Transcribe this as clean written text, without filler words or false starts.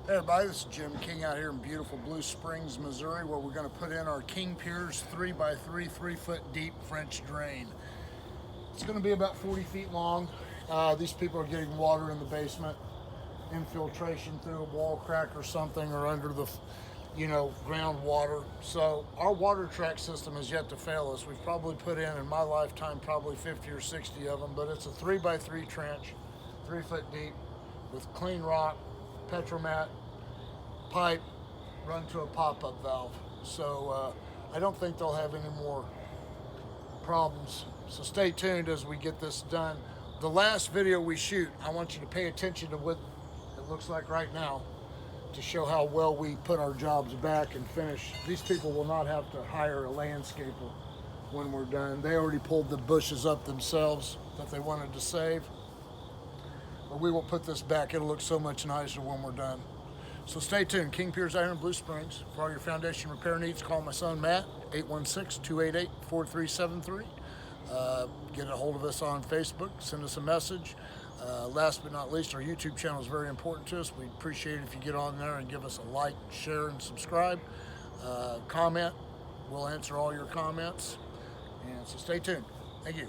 Hey everybody, this is Jim King out here in beautiful Blue Springs, Missouri, where we're going to put in our King Piers 3x3, 3-foot deep French drain. It's going to be about 40 feet long. These people are getting water in the basement, infiltration through a wall crack or something, or under the, groundwater. So our water track system has yet to fail us. We've probably put in my lifetime, probably 50 or 60 of them, but it's a 3x3 trench, 3-foot deep, with clean rock, petromat, pipe, run to a pop-up valve. So I don't think they'll have any more problems. So stay tuned as we get this done. The last video we shoot, I want you to pay attention to what it looks like right now to show how well we put our jobs back and finish. These people will not have to hire a landscaper when we're done. They already pulled the bushes up themselves that they wanted to save. But we will put this back. It'll look so much nicer when we're done. So stay tuned. King Piers out here in Blue Springs. For all your foundation repair needs, call my son Matt, 816-288-4373. Get a hold of us on Facebook. Send us a message. Last but not least, our YouTube channel is very important to us. We'd appreciate it if you get on there and give us a like, share, and subscribe. Comment. We'll answer all your comments. And so stay tuned. Thank you.